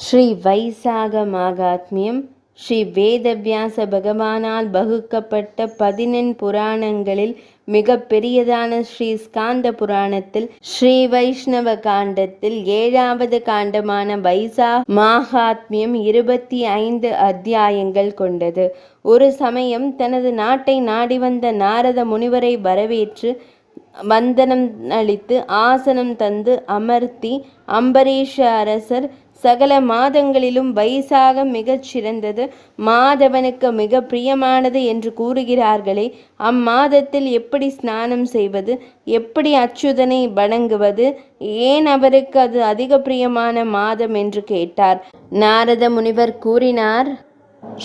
ஸ்ரீ வைசாக மகாத்மியம். ஸ்ரீ வேதவியாச பகவானால் வகுக்கப்பட்ட 14 புராணங்களில் மிக பெரியதான ஸ்ரீ ஸ்காந்த புராணத்தில் ஸ்ரீ வைஷ்ணவ காண்டத்தில் 7வது காண்டமான வைசாக மகாத்மியம் 25 அத்தியாயங்கள் கொண்டது. ஒரு சமயம் தனது நாட்டை நாடி வந்த நாரத முனிவரை வரவேற்று வந்தனம் அளித்து ஆசனம் தந்து அமர்த்தி, அம்பரீஷ அரசர் சகல மாதங்களிலும் வைசாகம் மிகச் சிறந்தது, மாதவனுக்கு மிக பிரியமானது என்று கூறுகிறார்களே, அம்மாதத்தில் எப்படி ஸ்நானம் செய்வது, எப்படி அச்சுதனை வணங்குவது, ஏன் அவருக்கு அது அதிக பிரியமான மாதம் என்று கேட்டார். நாரத முனிவர் கூறினார்,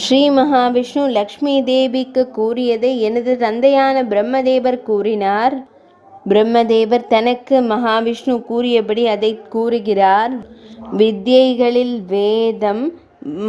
ஸ்ரீ மகாவிஷ்ணு லக்ஷ்மி தேவிக்கு கூறியதை எனது தந்தையான பிரம்மதேவர் கூறினார். பிரம்மதேவர் தனக்கு மகாவிஷ்ணு கூறியபடி அதை கூறுகிறார். வித்யைகளில் வேதம்,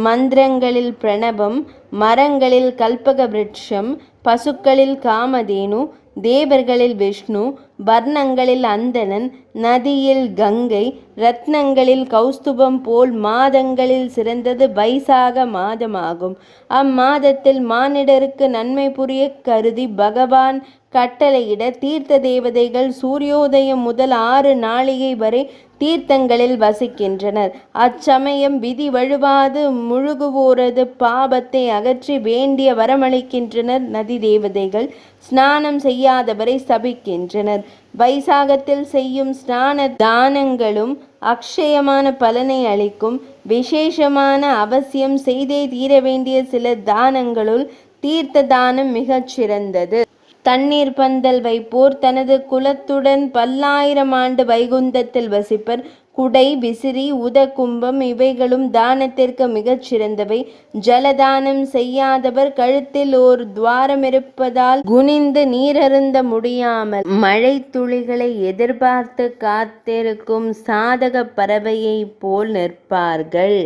மந்திரங்களில் பிரணவம், மரங்களில் கல்பக விருட்சம், பசுக்களில் காமதேனு, தேவர்களில் விஷ்ணு, வர்ணங்களில் அந்தணன், நதியில் கங்கை, ரத்னங்களில் கௌஸ்துபம் போல் மாதங்களில் சிறந்தது வைசாக மாதமாகும். அம்மாதத்தில் மானிடருக்கு நன்மை புரிய கருதி பகவான் கட்டளையிட தீர்த்த தேவதைகள் சூரியோதயம் முதல் 6 நாழிகை வரை தீர்த்தங்களில் வசிக்கின்றனர். அச்சமயம் விதி வழுவாது முழுகுவோரது பாபத்தை அகற்றி வேண்டிய வரமளிக்கின்றனர். நதி தேவதைகள் ஸ்நானம் செய்யாதவரை சபிக்கின்றனர். வைசாகத்தில் செய்யும் ஸ்நான தானங்களும் அக்ஷயமான பலனை அளிக்கும். விசேஷமான அவசியம் செய்தே தீர வேண்டிய சில தானங்களுள் தீர்த்த தானம் மிகச் சிறந்தது. தண்ணீர் பந்தல் வைப்போர் தனது குலத்துடன் 1000 ஆண்டு வைகுந்தத்தில் வசிப்பர். குடை, விசிறி, உதகும்பம் இவைகளும் தானத்திற்கு மிகச் சிறந்தவை. ஜலதானம் செய்யாதவர் கழுத்தில் ஓர் துவாரம் இருப்பதால் குனிந்து நீரருந்த முடியாமல் மழை துளிகளை எதிர்பார்த்து காத்திருக்கும் சாதக பறவையை போல் நிற்பார்கள்.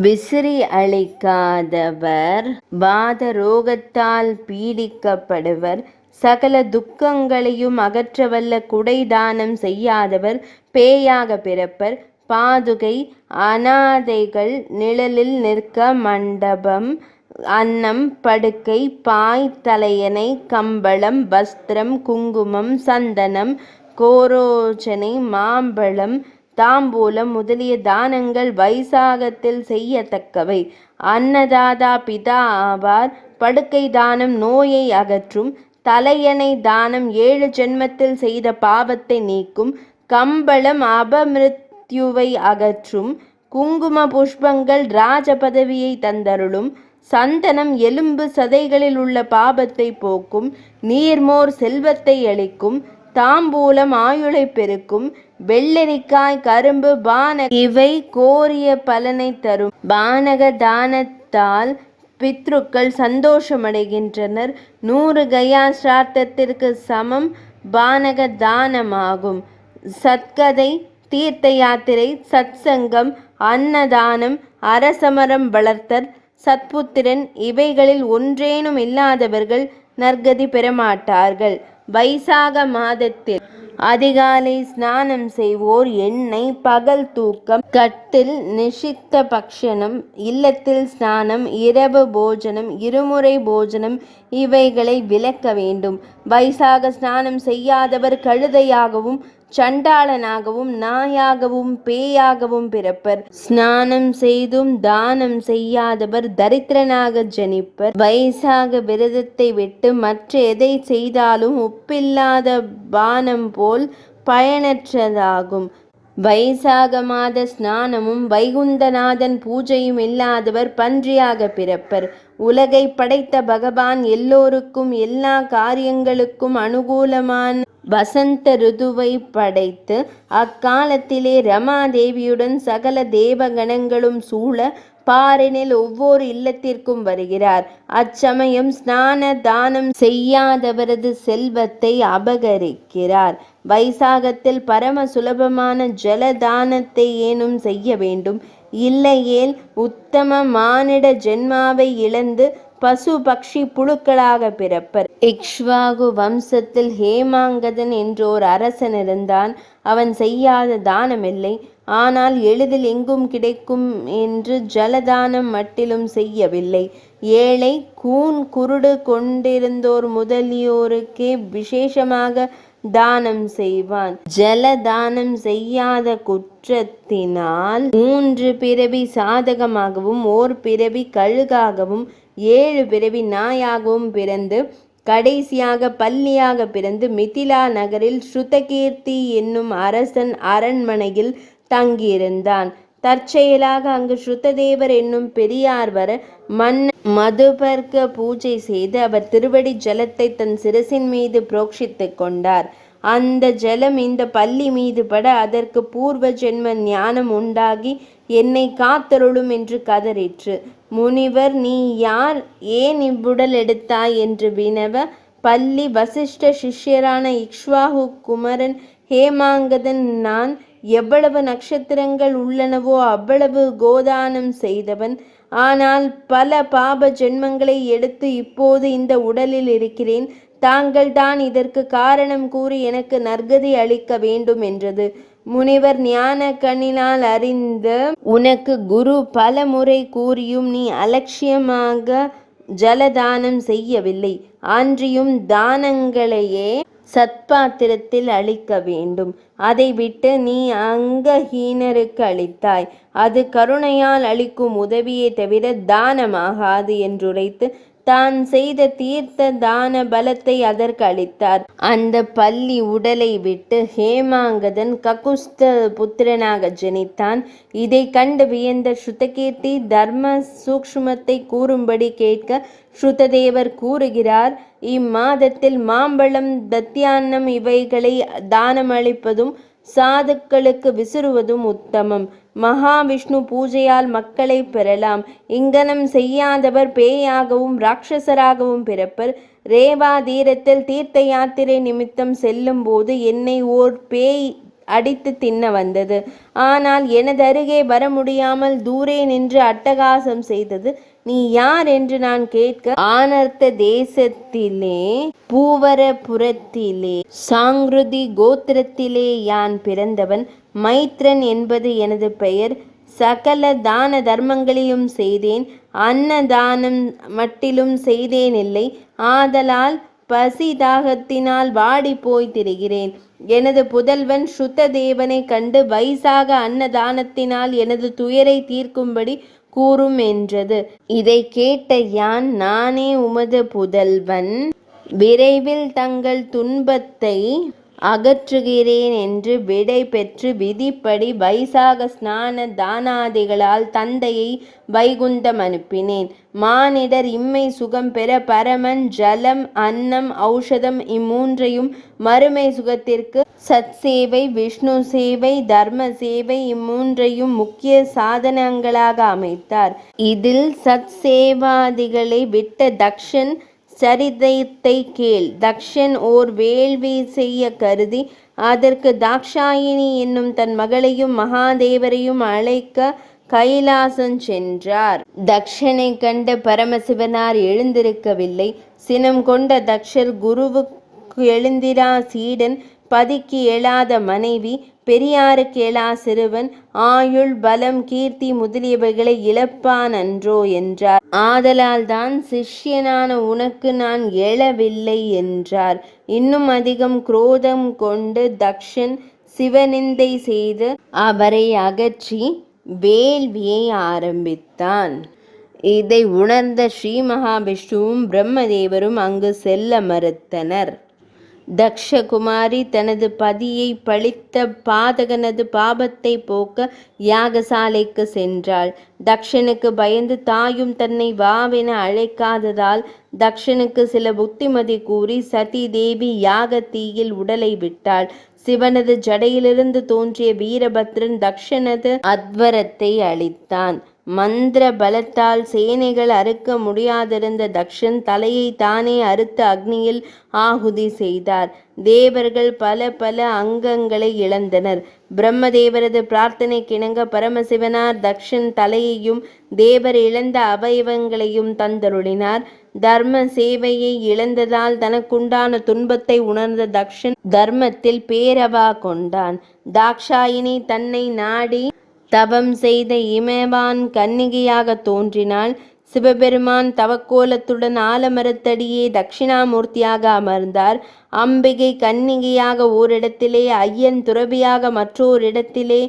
விசிறி அளிக்காதவர் வாத ரோகத்தால் பீடிக்கப்படுவர். சகல துக்கங்களையும் அகற்றவல்ல குடை தானம் செய்யாதவர் பேயாக பிறப்பர். பாதுகை, அனாதைகள் நிழலில் நிற்க மண்டபம், அன்னம், படுக்கை, பாய், தலையணை, கம்பளம், வஸ்திரம், குங்குமம், சந்தனம், கோரோச்சனை, மாம்பழம், தாம்பூலம் முதலிய தானங்கள் வைசாகத்தில் செய்யத்தக்கவை. அன்னதாதா பிதா ஆவார். படுக்கை தானம் நோயை அகற்றும். தலையணை தானம் 7 ஜென்மத்தில் செய்த பாவத்தை நீக்கும். கம்பளம் அபமிருத்யுவை அகற்றும். குங்கும புஷ்பங்கள் ராஜ பதவியை தந்தருளும். சந்தனம் எலும்பு சதைகளில் உள்ள பாபத்தை போக்கும். நீர்மோர் செல்வத்தை அளிக்கும். தாம்பூலம் ஆயுளை பெருக்கும். வெள்ளரிக்காய், கரும்பு, பானகம் இவை கோரிய பலனை தரும். பானக தானத்தால் பித்ருக்கள் சந்தோஷமடைகின்றனர். 100 கயா சிரார்த்தத்திற்கு சமம் பானக தானமாகும். சத்கதை, தீர்த்த யாத்திரை, சத்சங்கம், அன்னதானம், அரசமரம் வளர்த்தல், சத்புத்திரன் இவைகளில் ஒன்றேனும் இல்லாதவர்கள் நற்கதி பெறமாட்டார்கள். வைசாக மாதத்தில் அதிகாலை ஸ்நானம் செய்வோர் எண்ணெய், பகல் தூக்கம், கட்டில், நிஷித்த பக்ஷணம், இல்லத்தில் ஸ்நானம், இரவு போஜனம், இருமுறை போஜனம் இவைகளை விலக்க வேண்டும். வைசாக ஸ்நானம் செய்யாதவர் கழுதையாகவும் சண்டாளனாகவும் நாயாகவும் பேயாகவும் பிறப்பர். ஸ்நானம் செய்தும் தானம் செய்யாதவர் தரித்திரனாக ஜனிப்பர். வைசாக விரதத்தை விட்டு மற்ற எதை செய்தாலும் உப்பில்லாத பானம் போல் பயனற்றதாகும். வைசாக மாத ஸ்நானமும் வைகுந்தநாதன் பூஜையும் இல்லாதவர் பன்றியாக பிறப்பர். உலகை படைத்த பகவான் எல்லோருக்கும் எல்லா காரியங்களுக்கும் அனுகூலமான வசந்த ருதுவை படைத்து அக்காலத்திலே ரமாதேவியுடன் சகல தேவகணங்களும் சூழ பாரினில் ஒவ்வொரு இல்லத்திற்கும் வருகிறார். அச்சமயம் ஸ்நான தானம் செய்யாதவரது செல்வத்தை அபகரிக்கிறார். வைசாகத்தில் பரம சுலபமான ஜலதானத்தை ஏனும் செய்ய வேண்டும். இல்லையேல் உத்தம மானிட ஜென்மாவை இழந்து பசு பக்ஷி புழுக்களாக பிறப்பர். இக்ஷ்வாகு வம்சத்தில் ஹேமாங்கதன் என்றோர் அரசன் இருந்தான். அவன் செய்யாத தானமில்லை. ஆனால் எளிதில் எங்கும் கிடைக்கும் என்று ஜலதானம் மட்டிலும் செய்யவில்லை. ஏழை, கூன், குருடு கொண்டிருந்தோர் முதலியோருக்கே விசேஷமாக தானம் செய்வான். ஜலதானம் செய்யாத குற்றத்தினால் 3 பிறவி சாதகமாகவும் 1 பிறவி கழுகாகவும் 7 பிறவி நாயாகவும் பிறந்து கடைசியாக பல்லியாக பிறந்து மிதிலா நகரில் ஸ்ருதகீர்த்தி என்னும் அரசன் அரண்மனையில் தங்கியிருந்தான். தற்செயலாக அங்கு ஸ்ருததேவர் என்னும் பெரியார் வர மன்னன் மதுபர்க்க பூஜை செய்து அவர் திருவடி ஜலத்தை தன் சிரசின் மீது புரோக்ஷித்து கொண்டார். அந்த ஜலம் இந்த பல்லி மீது பட அதற்கு பூர்வ ஜென்ம ஞானம் உண்டாகி என்னை காத்தருளும் என்று கதறிற்று. முனிவர், நீ யார், ஏன் இவ்வுடல் எடுத்தாய் என்று வினவ, பல்லி, வசிஷ்ட சிஷ்யரான இக்ஷ்வாகு குமரன் ஹேமாங்கதன் நான். எவ்வளவு நட்சத்திரங்கள் உள்ளனவோ அவ்வளவு கோதானம் செய்தவன். ஆனால் பல பாப ஜென்மங்களை எடுத்து இப்போது இந்த உடலில் இருக்கிறேன். தாங்கள் தான் இதற்கு காரணம் கூறி எனக்கு நற்கதி அளிக்க வேண்டும் என்றது. முனிவர், ஞான கண்ணினால் அறிந்த உனக்கு குரு பல முறை கூறியும் நீ அலட்சியமாக ஜலதானம் செய்யவில்லை. அன்றியும் தானங்களையே சத்பாத்திரத்தில் அளிக்க வேண்டும். அதை விட்டு நீ அங்கஹீனருக்கு அளித்தாய். அது கருணையால் அளிக்கும் உதவியை தவிர தானமாகாது என்றுரைத்து தான் செய்த தீர்த்த தான பலத்தை அதற்கு அளித்தார். அந்த பல்லி உடலை விட்டு ஹேமாங்கதன் ககுஸ்த புத்திரனாக ஜனித்தான். இதை கண்டு வியந்த ஸ்ருதகீர்த்தி தர்ம சூக்ஷ்மத்தை கூறும்படி கேட்க ஸ்ருததேவர் கூறுகிறார். இம்மாதத்தில் மாம்பழம், தத்தியான்னம் இவைகளை தானமளிப்பதும் சாதுக்களுக்கு விசிறுவதும் உத்தமம். மகாவிஷ்ணு பூஜையால் மக்களை பெறலாம். இங்கனம் செய்யாதவர் பேயாகவும் ராட்சசராகவும் பிறப்பர். ரேவா தீரத்தில் தீர்த்த யாத்திரை நிமித்தம் செல்லும் போது என்னை ஓர் பேய் அடித்து தின்ன வந்தது. ஆனால் எனது அருகே வர முடியாமல் தூரே நின்று அட்டகாசம் செய்தது. நீ யார் என்று நான் கேட்க, ஆனர்த்த தேசத்திலே பூவரபுரத்திலே சாங்கிருதி கோத்திரத்திலே யான் பிறந்தவன். மைத்ரன் என்பது எனது பெயர். சகல தான தர்மங்களையும் செய்தேன். அன்னதானம் மட்டிலும் செய்தேனில்லை. ஆதலால் பசி தாகத்தினால் வாடி போய் திரிகிறேன். எனது புதல்வன் ஸ்ருததேவனை கண்டு வைசாக அன்னதானத்தினால் எனது துயரை தீர்க்கும்படி கூறும் என்றது. இதை கேட்ட யான், நானே உமது புதல்வன், விரைவில் தங்கள் துன்பத்தை அகற்றுகிறேன் என்று விடை பெற்று விதிப்படி வைசாக ஸ்நான தானாதிகளால் தந்தையை வைகுந்தம் அனுப்பினேன். மானிடர் இம்மை சுகம் பெற பரமன் ஜலம், அன்னம், ஔஷதம் இம்மூன்றையும், மறுமை சுகத்திற்கு சத்சேவை, விஷ்ணு சேவை, தர்ம சேவை இம்மூன்றையும் முக்கிய சாதனங்களாக அமைத்தார். இதில் சத்சேவாதிகளை விட்ட தக்ஷன் சரிதத்தை கேள். தக்ஷன் ஓர் வேள்வி செய்ய கருதி அதற்கு தாக்ஷாயினி என்னும் தன் மகளையும் மகாதேவரையும் அழைக்க கைலாசம் சென்றார். தக்ஷனை கண்ட பரமசிவனார் எழுந்திருக்கவில்லை. சினம் கொண்ட தக்ஷர் குருவுக்கு எழுந்திரா சீடன், பதிக்கு எழாத மனைவி, பெரியாருக்கு எழா சிறுவன், ஆயுள், பலம், கீர்த்தி முதலியவைகளை இழப்பான் அன்றோ என்றார். ஆதலால் தான் சிஷ்யனான உனக்கு நான் எழவில்லை என்றார். இன்னும் அதிகம் குரோதம் கொண்டு தக்ஷன் சிவநிந்தை செய்து அவரை அகற்றி வேள்வியை ஆரம்பித்தான். இதை உணர்ந்த ஸ்ரீ மகாவிஷ்ணுவும் பிரம்மதேவரும் அங்கு செல்ல மறுத்தனர். தக்ஷகுமாரி தனது பதியை பழித்த பாதகனது பாபத்தை போக்க யாகசாலைக்கு சென்றாள். தக்ஷனுக்கு பயந்து தாயும் தன்னை வாவென அழைக்காததால் தக்ஷனுக்கு சில புத்திமதி கூறி சதி தேவி யாக தீயில் உடலை விட்டாள். சிவனது ஜடையிலிருந்து தோன்றிய வீரபத்ரன் தக்ஷனது அத்வரத்தை அளித்தான். மந்திர பலத்தால் சேனைகள் அறுக்க முடியாதிருந்த தக்ஷன் தலையை தானே அறுத்து அக்னியில் ஆகுதி செய்தார். தேவர்கள் பல அங்கங்களை இழந்தனர். பிரம்மதேவரது பிரார்த்தனைக்கிணங்க பரமசிவனார் தக்ஷன் தலையையும் தேவர் இழந்த அவயவங்களையும் தந்தருளினார். தர்ம சேவையை இழந்ததால் தனக்குண்டான துன்பத்தை உணர்ந்த தக்ஷன் தர்மத்தில் பேரவா கொண்டான். தாக்ஷாயினி தன்னை நாடி தவம் செய்த இமவான் கன்னிகையாக தோன்றினாள். சிவபெருமான் தவக்கோலத்துடன் ஆலமரத்தடியே தட்சிணாமூர்த்தியாக அமர்ந்தார். அம்பிகை கன்னிகையாக ஓரிடத்திலே, ஐயன் துறவியாக மற்றோரிடத்திலே.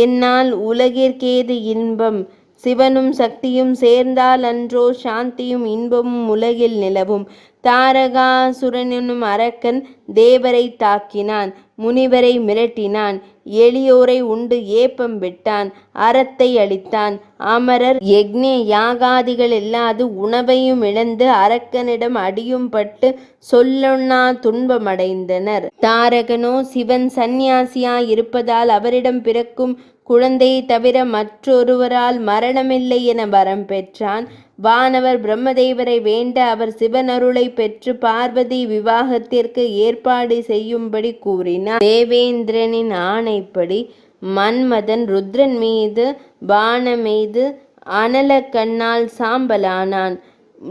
என்னால் உலகிற்கேது இன்பம்? சிவனும் சக்தியும் சேர்ந்தால் அன்றோ சாந்தியும் இன்பமும் உலகில் நிலவும். தாரகாசுரனும் அரக்கன் தேவரை தாக்கினான், முனிவரை மிரட்டினான், எளியோரை உண்டு ஏப்பம் விட்டான், அறத்தை அளித்தான். அமரர் யக்ஞ யாகாதிகள் இல்லாது உணவையும் இழந்து அரக்கனிடம் அடியும் பட்டு சொல்லொண்ணா துன்பமடைந்தனர். தாரகனோ சிவன் சந்நியாசியாய் இருப்பதால் அவரிடம் பிறக்கும் குழந்தையை தவிர மற்றொருவரால் மரணமில்லை என வரம் பெற்றான். வானவர் பிரம்மதேவரை வேண்ட அவர் சிவனருளை பெற்று பார்வதி விவாகத்திற்கு ஏற்பாடு செய்யும்படி கூறினார். தேவேந்திரனின் ஆணைப்படி மன்மதன் ருத்ரன் மீது பானமெய்து அனல கண்ணால் சாம்பலானான்.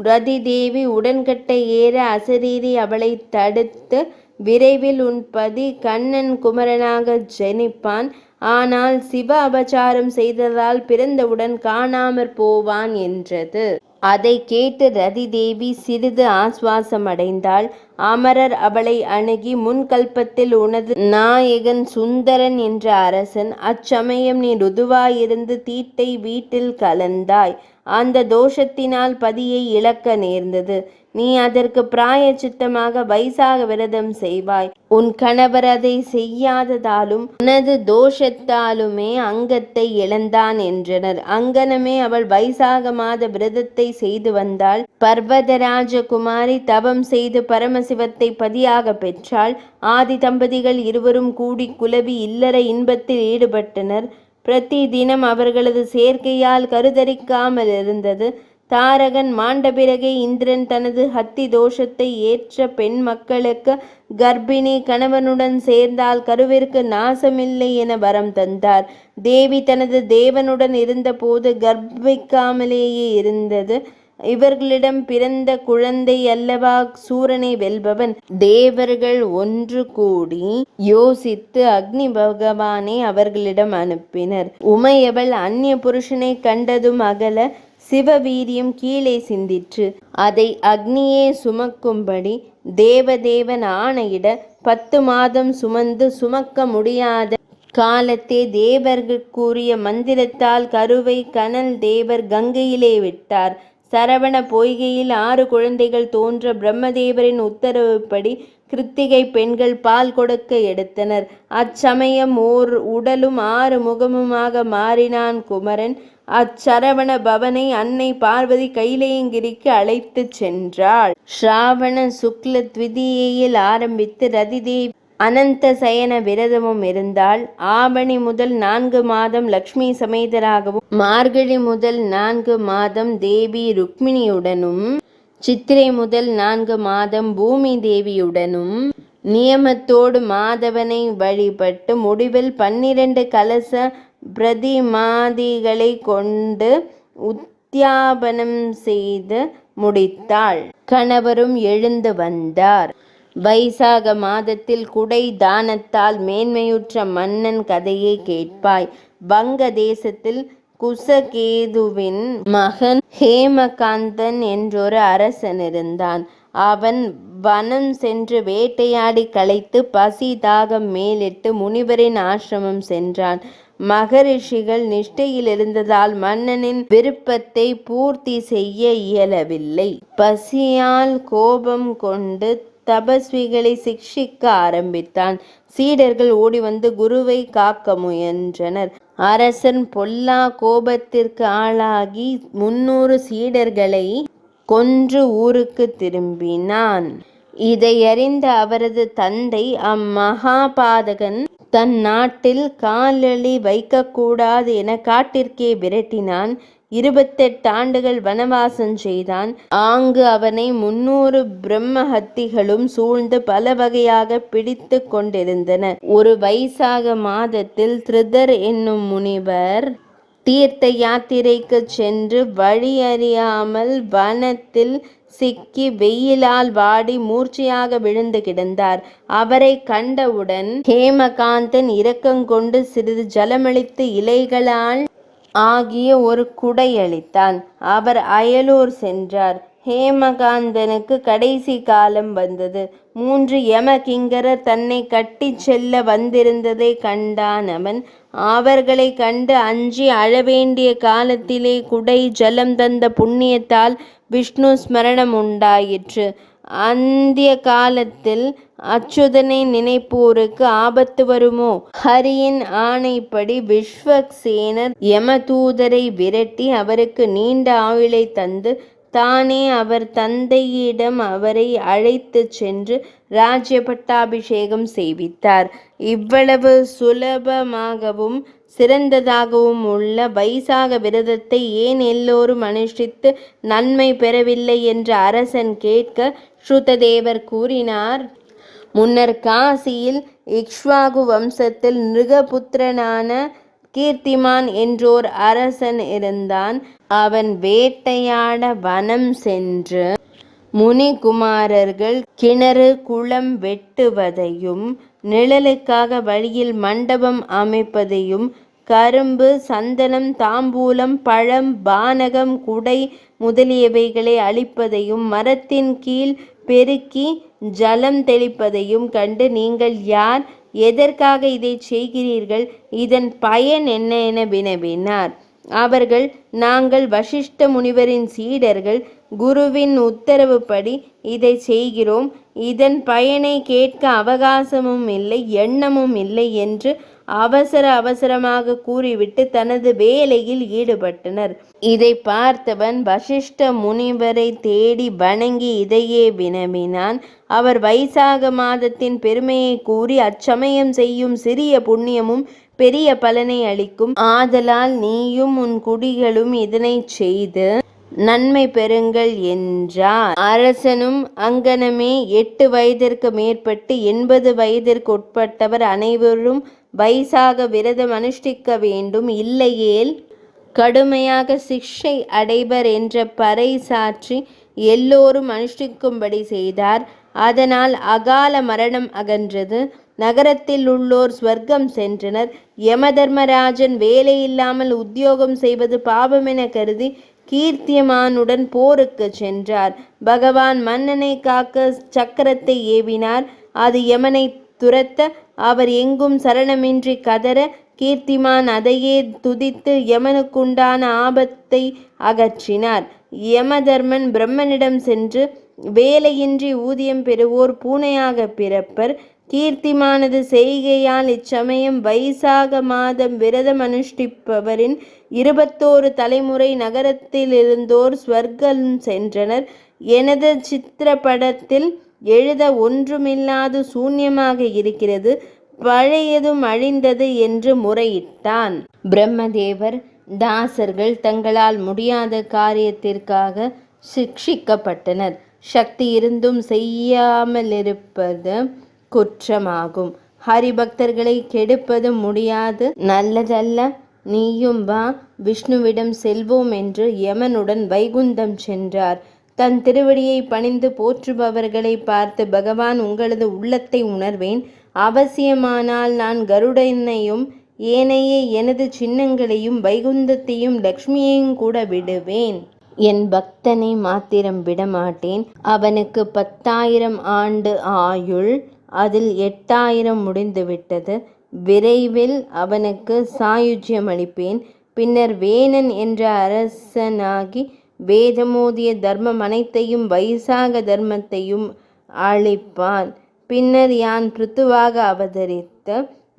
ரதி தேவி உடன்கட்டை ஏற அசரீரி அவளை தடுத்து, விரைவில் உன் பதி கண்ணன் குமரனாக ஜனிப்பான். ஆனால் சிவ அபச்சாரம் செய்ததால் பிறந்தவுடன் காணாமற் போவான் என்றது. அதை கேட்டு ரதி தேவி சிறிது ஆசுவாசமடைந்தாள். அமரர் அவளை அணுகி, முன்கல்பத்தில் உனது நாயகன் சுந்தரன் என்ற அரசன் அச்சமயம் நீ ருதுவாயிருந்து தீட்டை வீட்டில் கலந்தாய். அந்த தோஷத்தினால் பதியை இழக்க நேர்ந்தது. நீ அதற்கு பிராயச்சித்தமாக வைசாக விரதம் செய்வாய். உன் கணவர் அதை செய்யாததாலும் உனது தோஷத்தாலுமே அங்கத்தை இழந்தான் என்றனர். அங்கனமே அவள் வைசாக மாத விரதத்தை செய்து வந்தாள். பர்வதராஜகுமாரி தவம் செய்து பரமசிவத்தை பதியாக பெற்றாள். ஆதி தம்பதிகள் இருவரும் கூடி குலவி இல்லற இன்பத்தில் ஈடுபட்டனர். பிரதி தினம் அவர்களது சேர்க்கையால் கருதரிக்காமல் இருந்தது. தாரகன் மாண்ட பிறகே இந்திரன் தனது ஹத்தி தோஷத்தை ஏற்ற பெண் மக்களுக்கு கர்ப்பிணி கணவனுடன் சேர்ந்தால் கருவிற்கு நாசமில்லை என வரம் தந்தார். தேவி தனது தேவனுடன் இருந்த போது கர்ப்பிக்காமலேயே இருந்தது. இவர்களிடம் பிறந்த குழந்தை அல்லவா சூரனை வெல்பவன். தேவர்கள் ஒன்று கூடி யோசித்து அக்னி பகவானை அவர்களிடம் அனுப்பினர். உமையவள் அந்நிய புருஷனை கண்டதும் அகல சிவவீரியம் கீழே சிந்திற்று. அதை அக்னியே சுமக்கும்படி தேவதேவன் ஆணையிட 10 மாதம் சுமக்க முடியாத காலத்தே தேவர்களுக்குரிய மந்திரத்தால் கருவை கனல் தேவர் கங்கையிலே விட்டார். சரவண பொய்கையில் 6 குழந்தைகள் தோன்ற பிரம்மதேவரின் உத்தரவுப்படி கிருத்திகை பெண்கள் பால் கொடுக்க எடுத்தனர். அச்சமயம் ஓர் உடலும் 6 முகமுமாக மாறினான் குமரன். அச்சரவண பவனை அன்னை பார்வதி கைலேயங்கிரிக்கு அழைத்து சென்றாள். ஸ்ராவண சுக்ல த்விதியையில் ஆரம்பித்து ரதிதேவி அனந்த சயன விரதமும் இருந்தாள். ஆவணி முதல் 4 மாதம் லக்ஷ்மி சமேதராகவும், மார்கழி முதல் 4 மாதம் தேவி ருக்மிணியுடனும், சித்திரை முதல் 4 மாதம் பூமி தேவியுடனும் நியமத்தோடு மாதவனை வழிபட்டு முடிவில் 12 கலச பிரதிமாதிகளை கொண்டு உத்தியாபனம் செய்து முடித்தாள். கணவரும் எழுந்து வந்தார். வைசாக மாதத்தில் குடை தானத்தால் மேன்மையுற்ற மன்னன் கதையை கேட்பாய். வங்க தேசத்தில் குசகேதுவின் மகன் ஹேமகாந்தன் என்றொரு அரசன் இருந்தான். அவன் வனம் சென்று வேட்டையாடி களைத்து பசி தாகம் மேலிட்டு முனிவரின் ஆசிரமம் சென்றான். மகரிஷிகள் நிஷ்டையில் இருந்ததால் மன்னனின் விருப்பத்தை பூர்த்தி செய்ய இயலவில்லை. பசியால் கோபம் கொண்டு தபஸ்விகளை சிக்ஷிக்க ஆரம்பித்தான். சீடர்கள் ஓடி வந்து குருவை காக்க முயன்றனர். அரசன் பொல்லா கோபத்திற்கு ஆளாகி 300 சீடர்களை கொன்று ஊருக்கு திரும்பினான். இதையறிந்த அவரது தந்தை அம்மகாபாதகன் தன் நாட்டில் காலடி வைக்கக்கூடாது என காட்டிற்கே விரட்டினான். 28 ஆண்டுகள் வனவாசம் செய்தான். ஆங்கு அவனை 300 பிரம்மஹத்திகளும் சூழ்ந்து பல வகையாக பிடித்து கொண்டிருந்தன. ஒரு வைசாக மாதத்தில் திருதர் என்னும் முனிவர் தீர்த்த யாத்திரைக்குச் சென்று வழியறியாமல் வனத்தில் சிக்கி வெயிலால் வாடி மூர்ச்சையாக விழுந்து கிடந்தார். அவரை கண்டவுடன் ஹேமகாந்தன் இரக்கங்கொண்டு சிறிது ஜலமளித்து இலைகளால் ஆகிய ஒரு குடை அளித்தான். அவர் அயலூர் சென்றார். ஹேமகாந்தனுக்கு கடைசி காலம் வந்தது. 3 யமகிங்கரர் தன்னை கட்டிச் செல்ல வந்திருந்ததை கண்டான் அவன். அவர்களை கண்டு அஞ்சி அழவேண்டிய காலத்திலே குடை ஜலம் தந்த புண்ணியத்தால் விஷ்ணு ஸ்மரணம் உண்டாயிற்று. அந்திய காலத்தில் அச்சுதனை நினைப்போருக்கு ஆபத்து வருமோ? ஹரியின் ஆணைப்படி விஸ்வக்சேனர் யமதூதரை விரட்டி அவருக்கு நீண்ட ஆயுளை தந்து தானே அவர் தந்தையிடம் அவரை அழைத்துச் சென்று ராஜ்ய பட்டாபிஷேகம் செய்வித்தார். இவ்வளவு சுலபமாகவும் சிறந்ததாகவும் உள்ள வைசாக விரதத்தை ஏன் எல்லோரும் அனுஷ்டித்து நன்மை பெறவில்லை என்று அரசன் கேட்க ஸ்ருததேவர் கூறினார். முன்னர் காசியில் இக்ஷ்வாகு வம்சத்தில் நிருகபுத்திரனான கீர்த்திமான் என்றோர் அரசன் இருந்தான். அவன் வேட்டையாட வனம் சென்று முனிகுமாரர்கள் கிணறு குளம் வெட்டுவதையும் நிழலுக்காக வழியில் மண்டபம் அமைப்பதையும் கரும்பு சந்தனம் தாம்பூலம் பழம் பானகம் குடை முதலியவைகளை அளிப்பதையும் மரத்தின் கீழ் பெருக்கி ஜலம் தெளிப்பதையும் கண்டு, நீங்கள் யார், எதற்காக இதை செய்கிறீர்கள், இதன் பயன் என்ன என வினவினார். அவர்கள், நாங்கள் வசிஷ்ட முனிவரின் சீடர்கள், குருவின் உத்தரவுப்படி இதை செய்கிறோம். இதன் பயனை கேட்க அவகாசமும் இல்லை, எண்ணமும் இல்லை என்று அவசரமாக கூறிவிட்டு தனது வேலையில் ஈடுபட்டனர். இதை பார்த்தவன் வசிஷ்ட முனிவரை தேடி வணங்கி இதையே வினவினான். அவர் வைசாக மாதத்தின் பெருமையை கூறி, அச்சமயம் செய்யும் சிறிய புண்ணியமும் பெரிய பலனை அளிக்கும். ஆதலால் நீயும் உன் குடிகளும் இதனை செய்து நன்மை பெறுங்கள் என்றார். அரசனும் அங்கனமே 8 வயதிற்கு மேற்பட்டு 80 வயதிற்கு உட்பட்டவர் அனைவரும் வைசாக விரதம் அனுஷ்டிக்க வேண்டும், இல்லையேல் கடுமையாக சிக்ஷை அடைவர் என்ற பறை சாற்றி எல்லோரும் அனுஷ்டிக்கும்படி செய்தார். அதனால் அகால மரணம் அகன்றது. நகரத்தில் உள்ளோர் ஸ்வர்க்கம் சென்றனர். யமதர்மராஜன் வேலையில்லாமல் உத்தியோகம் செய்வது பாவமென கருதி கீர்த்திமானுடன் போருக்கு சென்றார். பகவான் மன்னனை காக்க சக்கரத்தை ஏவினார். அது யமனை துரத்த அவர் எங்கும் சரணமின்றி கதற, கீர்த்திமான் அதையே துதித்து யமனுக்குண்டான ஆபத்தை அகற்றினார். யமதர்மன் பிரம்மனிடம் சென்று, வேலையின்றி ஊதியம் பெறுவோர் பூனையாக பிறப்பர். கீர்த்திமானது செய்கையால் இச்சமயம் வைசாக மாதம் விரதம் அனுஷ்டிப்பவரின் 21 தலைமுறை நகரத்திலிருந்தோர் ஸ்வர்க்கம் சென்றனர். எனது சித்திரப்படத்தில் எழுத ஒன்றுமில்லாது சூன்யமாக இருக்கிறது, பழையதும் அழிந்தது என்று முறையிட்டான். பிரம்மதேவர், தாசர்கள் தங்களால் முடியாத காரியத்திற்காக சிக்ஷிக்கப்பட்டனர். சக்தி இருந்தும் செய்யாமலிருப்பது குற்றமாகும். ஹரிபக்தர்களை கெடுப்பது முடியாது, நல்லதல்ல. நீயும் வா, விஷ்ணுவிடம் செல்வோம் என்று யமனுடன் வைகுந்தம் சென்றார். தன் திருவடியை பணிந்து போற்றுபவர்களை பார்த்து, பகவான், உங்களது உள்ளத்தை உணர்வேன். அவசியமானால் நான் கருடனையும் ஏனைய எனது சின்னங்களையும் வைகுந்தத்தையும் லக்ஷ்மியையும் கூட விடுவேன். என் பக்தனை மாத்திரம் விடமாட்டேன். அவனுக்கு 10,000 ஆண்டு ஆயுள், அதில் 8,000 முடிந்துவிட்டது. விரைவில் அவனுக்கு சாயுஜ்யம் அளிப்பேன். பின்னர் வேணன் என்ற அரசனாகி வேதமோதிய தர்மம் அனைத்தையும் வைசாக தர்மத்தையும் அளிப்பான். பின்னர் யான் பிருத்துவாக அவதரித்து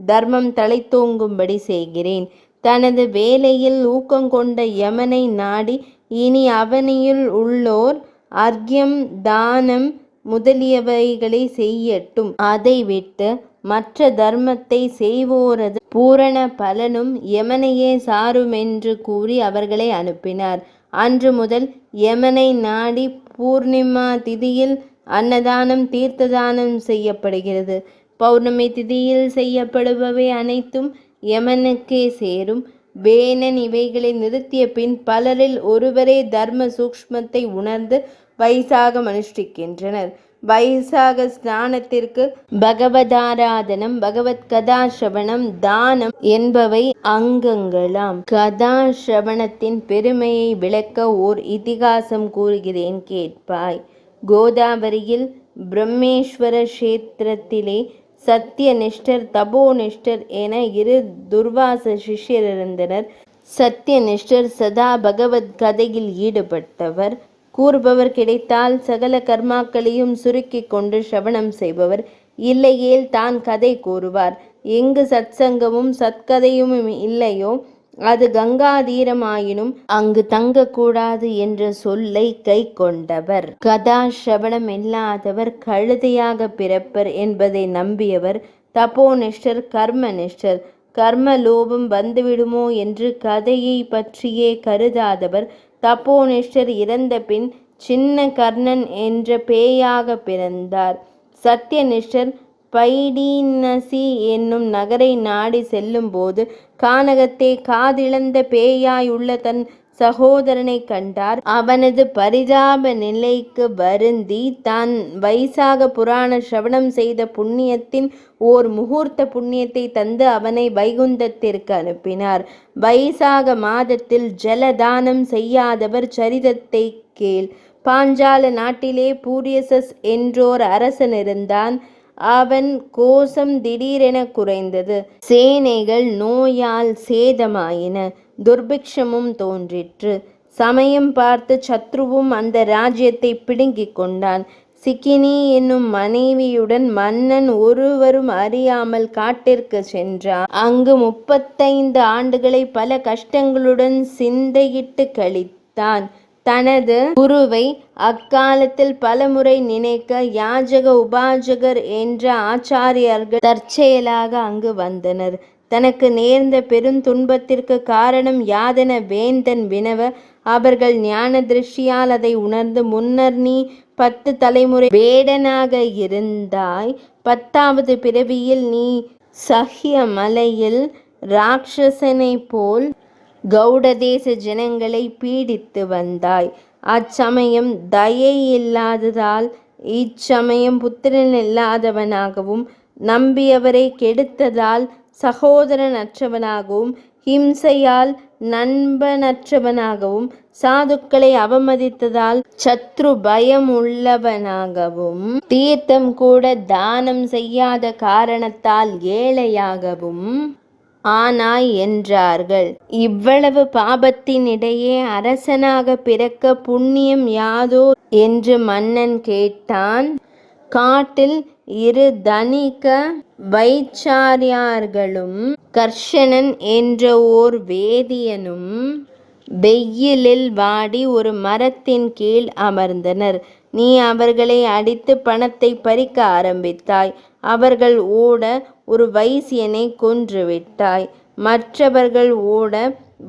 தர்மம் தழைத்தோங்கும்படி செய்கிறேன். தனது வேலையில் ஊக்கங்கொண்ட யமனை நாடி இனி அவனியில் உள்ளோர் அர்க்யம் தானம் முதலியவைகளை செய்யட்டும். அதை விட்டு மற்ற தர்மத்தை செய்வோரது பூரண பலனும் யமனையே சாருமென்று கூறி அவர்களை அனுப்பினார். அன்று முதல் யமனை நாடி பூர்ணிமா திதியில் அன்னதானம் தீர்த்ததானம் செய்யப்படுகிறது. பௌர்ணமி திதியில் செய்யப்படுபவை அனைத்தும் யமனுக்கே சேரும். வேணன் இவைகளை நிறுத்திய பின் பலரில் ஒருவரே தர்ம சூக்ஷ்மத்தை உணர்ந்து வைசாகம் அனுஷ்டிக்கின்றனர். வைசாக ஸ்நானத்திற்கு பகவதாராதனம், பகவத் கதாசிரவணம், தானம் என்பவை அங்கங்களாம். கதாசிரவணத்தின் பெருமையை விளக்க ஓர் இதிகாசம் கூறுகிறேன் கேட்பாய். கோதாவரியில் பிரம்மேஸ்வர கஷேத்திரத்திலே சத்தியநிஷ்டர், தபோநிஷ்டர் என இரு துர்வாச சிஷ்யர் இருந்தனர். சத்தியநிஷ்டர் சதா பகவத் கதையில் ஈடுபட்டவர். கூறுபவர் கிடைத்தால் சகல கர்மாக்களையும் சுருக்கி கொண்டு சிரவணம் செய்பவர். இல்லையேல் தான் கதை கூறுவார். எங்கு சத்சங்கமும் சத்கதையும் இல்லையோ அது கங்காதீரமாயினும் அங்கு தங்கக்கூடாது என்ற சொல்லை கை கொண்டவர். கதாசிரவணம் இல்லாதவர் கழுதையாக பிறப்பர் என்பதை நம்பியவர். தபோநிஷ்டர், கர்மநிஷ்டர். கர்மலோபம் வந்துவிடுமோ என்று கதையை பற்றியே கருதாதவர். தபோநிஷ்டர் இறந்த பின் சின்ன கர்ணன் என்ற பேயாக பிறந்தார். சத்தியநிஷ்டர் பைடீனசி என்னும் நகரை நாடி செல்லும் போது கானகத்தே காதிழந்த பேயாயுள்ள தன் சகோதரனை கண்டார். அவனது பரிதாப நிலைக்கு வருந்தி தான் வைசாக புராண சிரவணம் செய்த புண்ணியத்தின் ஓர் முகூர்த்த புண்ணியத்தை தந்து அவனை வைகுந்தத்திற்கு அனுப்பினார். வைசாக மாதத்தில் ஜலதானம் செய்யாதவர் சரிதத்தை கேள். பாஞ்சால நாட்டிலே பூரியசஸ் என்றோர் அரசன் இருந்தான். அவன் கோசம் திடீரென குறைந்தது. சேனைகள் நோயால் சேதமாயின. துர்பிக்ஷமும் தோன்றிற்று. சமயம் பார்த்து சத்ருவும் அந்த ராஜ்யத்தை பிடுங்கிக் கொண்டான். சிக்கினி என்னும் மனைவியுடன் மன்னன் ஒருவரும் அறியாமல் காட்டிற்கு சென்றான். அங்கு 35 ஆண்டுகளை பல கஷ்டங்களுடன் சிந்தையிட்டு கழித்தான். தனது குருவை அக்காலத்தில் பலமுறை நினைக்க யாஜக உபாஜகர் என்ற ஆச்சாரியர்கள் தற்செயலாக அங்கு வந்தனர். தனக்கு நேர்ந்த பெருந்துன்பத்திற்கு காரணம் யாதென வேந்தன் வினவ அவர்கள் ஞான திருஷ்டியால் அதை உணர்ந்து, முன்னர் நீ 10 தலைமுறை வேடனாக இருந்தாய். 10வது பிறவியில் நீ சஹ்ய மலையில் ராட்சசனை போல் கௌடதேச ஜனங்களை பீடித்து வந்தாய். அச்சமயம் தயை இல்லாததால் இச்சமயம் புத்திரன் இல்லாதவனாகவும், நம்பியவரை கெடுத்ததால் சகோதரனற்றவனாகவும், ஹிம்சையால் நண்பனற்றவனாகவும், சாதுக்களை அவமதித்ததால் சத்ரு பயம் உள்ளவனாகவும், தீர்த்தம் கூட தானம் செய்யாத காரணத்தால் ஏழையாகவும் ஆனாய் என்றார்கள். இவ்வளவு பாபத்தினிடையே அரசனாக பிறக்க புண்ணியம் யாதோ என்று மன்னன் கேட்டான். காட்டில் 2 தனிக வைச்சாரியார்களும் கர்ஷணன் என்ற ஓர் வேதியனும் வெயிலில் வாடி ஒரு மரத்தின் கீழ் அமர்ந்தனர். நீ அவர்களை அடித்து பணத்தை பறிக்க ஆரம்பித்தாய். அவர்கள் ஓட ஒரு வைசியனை கொன்றுவிட்டாய். மற்றவர்கள் ஓட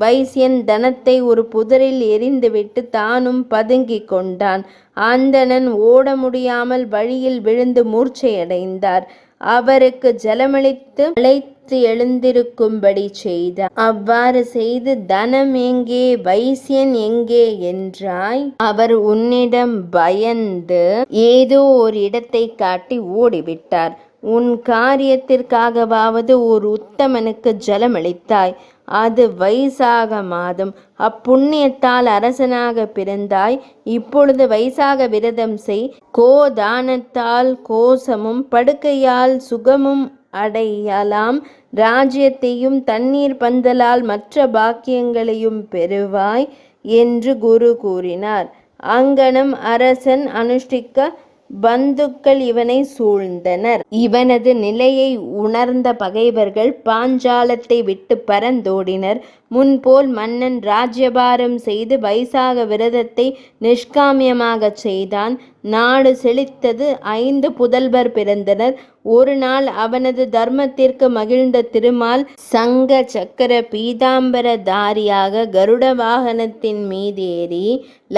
வைசியன் தனத்தை ஒரு புதரில் எறிந்துவிட்டு தானும் பதுங்கிக் கொண்டான். அந்தணன் ஓட முடியாமல் வழியில் விழுந்து மூர்ச்சையடைந்தார். அவருக்கு ஜலமளித்து அழைத்து எழுந்திருக்கும்படி செய்தார். அவ்வாறு செய்து தனம் எங்கே, வைசியன் எங்கே என்றாய். அவர் உன்னிடம் பயந்து ஏதோ ஒரு இடத்தை காட்டி ஓடிவிட்டார். உன் காரியத்திற்காகவாவது ஒரு உத்தமனுக்கு ஜலமளித்தாய். அது வைசாக மாதம். அப்புண்ணியத்தால் அரசனாக பிறந்தாய். இப்பொழுது வைசாக விரதம் செய். கோதானத்தால் கோசமும் படுக்கையால் சுகமும் அடையலாம். ராஜ்யத்தையும் தண்ணீர் பந்தலால் மற்ற பாக்கியங்களையும் பெறுவாய் என்று குரு கூறினார். அங்கனம் அரசன் அனுஷ்டிக்க பந்துக்கள் இவனை சூழ்ந்தனர். இவனது நிலையை உணர்ந்த பகைவர்கள் பாஞ்சாலத்தை விட்டு பறந்தோடினர். முன்போல் மன்னன் ராஜ்யபாரம் செய்து வைசாக விரதத்தை நிஷ்காமியமாக செய்தான். நாடு செழித்தது. 5 புதல்வர் பிறந்தனர். ஒரு நாள் அவனது தர்மத்திற்கு மகிழ்ந்த திருமால் சங்க சக்கர பீதாம்பர தாரியாக கருட வாகனத்தின் மீதேறி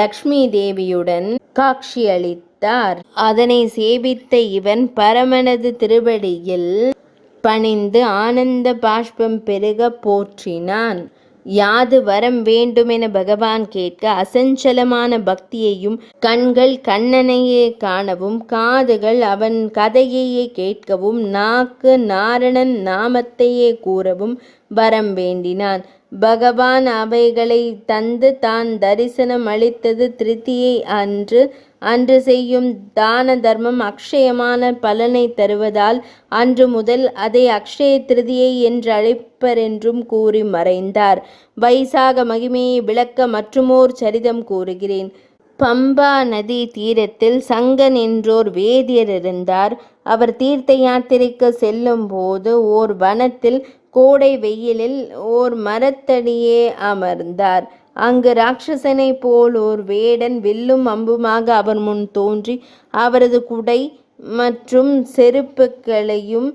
லக்ஷ்மி தேவியுடன் காட்சியளித்தார். அதனை சேவித்த இவன் பரமனது திருவடியில் பணிந்து ஆனந்த பாஷ்பம் பெருக போற்றினான். யாது வரம் வேண்டுமென பகவான் கேட்க அசஞ்சலமான பக்தியையும், கண்கள் கண்ணனையே காணவும், காதுகள் அவன் கதையையே கேட்கவும், நாக்கு நாரணன் நாமத்தையே கூறவும் வரம் வேண்டினான். பகவான் அவைகளை தந்து தான் தரிசனம் அளித்தது திருத்தியை அன்று. அன்று செய்யும் தான தர்மம் அக்ஷயமான பலனை தருவதால் அன்று முதல் அதை அக்ஷய திருதியை என்று அழைப்பரென்றும் கூறி மறைந்தார். வைசாக மகிமையை விளக்க மற்றுமோர் சரிதம் கூறுகிறேன். பம்பா நதி தீரத்தில் சங்கன் என்றோர் வேதியர் இருந்தார். அவர் தீர்த்த யாத்திரைக்கு செல்லும் போது ஓர் வனத்தில் கோடை வெயிலில் ஓர் மரத்தடியே அமர்ந்தார். அங்கு ராட்சசனை போல் ஓர் வேடன் வில்லும் அம்புமாக அவர் முன் தோன்றி அவரது குடை மற்றும் செருப்புகளையும்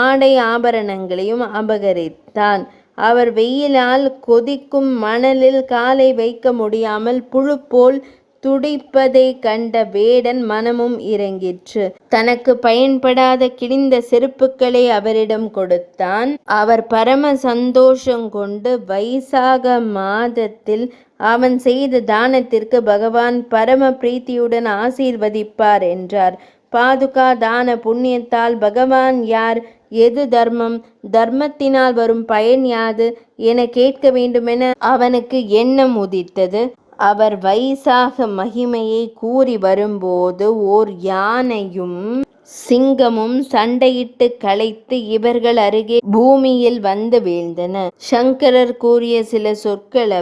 ஆடை ஆபரணங்களையும் அபகரித்தான். அவர் வெயிலால் கொதிக்கும் மணலில் காலை வைக்க முடியாமல் புழு போல் துடிப்பதை கண்ட வேடன் மனமும் இறங்கிற்று. தனக்கு பயன்படாத கிழிந்த செருப்புக்களை அவரிடம் கொடுத்தான். அவர் பரம சந்தோஷம் கொண்டு வைசாக மாதத்தில் அவன் செய்த தானத்திற்கு பகவான் பரம பிரீத்தியுடன் ஆசீர்வதிப்பார் என்றார். பாதுகா தான புண்ணியத்தால் பகவான் யார், எது தர்மம், தர்மத்தினால் வரும் பயன் யாது என கேட்க வேண்டுமென அவனுக்கு எண்ணம் உதித்தது. அவர் வைசாக மகிமையை கூறி வரும்போது ஓர் யானையும் சிங்கமும் சண்டையிட்டு களைத்து இவர்கள் அருகே பூமியில் வந்து வீழ்ந்தன. சங்கரர் கூறிய சில சொற்கள்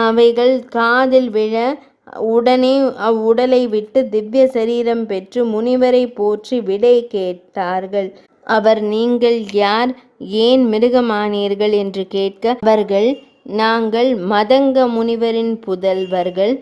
அவைகள் காதில் விழ உடனே அவ்வுடலை விட்டு திவ்ய சரீரம் பெற்று முனிவரை போற்றி விடை கேட்டார்கள். அவர் நீங்கள் யார், ஏன் மிருகமானீர்கள் என்று கேட்க அவர்கள் நாங்கள் மதங்க முனிவரின் புதல்வர்கள்.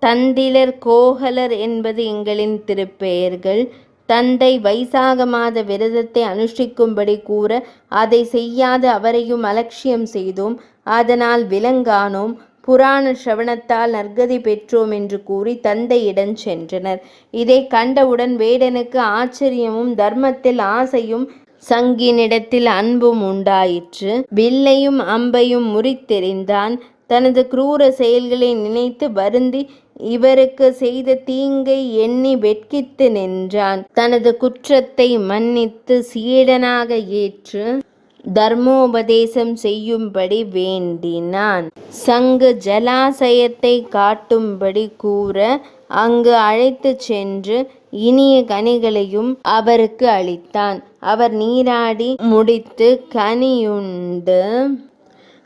தந்திலர் கோகலர் என்பது எங்களின் திருப்பெயர்கள். தந்தை வைசாக மாத விரதத்தை அனுஷ்டிக்கும்படி கூற அதை செய்யாது அவரையும் அலட்சியம் செய்தோம். அதனால் விலங்கானோம். புராண சிரவணத்தால் நற்கதி பெற்றோம் என்று கூறி தந்தையிடம் சென்றனர். இதை கண்டவுடன் வேடனுக்கு ஆச்சரியமும் தர்மத்தில் ஆசையும் சங்கினிடத்தில் அன்பும் உண்டாயிற்று. வில்லையும் அம்பையும் முறித்தெறிந்தான். தனது குரூர செயல்களை நினைத்து வருந்தி இவருக்கு செய்த தீங்கை எண்ணி வெட்கித்து நின்றான். தனது குற்றத்தை மன்னித்து சீடனாக ஏற்று தர்மோபதேசம் செய்யும்படி வேண்டினான். சங்கு ஜலாசயத்தை காட்டும்படி கூற அங்கு அழைத்து சென்று இனிய கனிகளையும் அவருக்கு அளித்தான். அவர் நீராடி முடித்து கனியுண்டு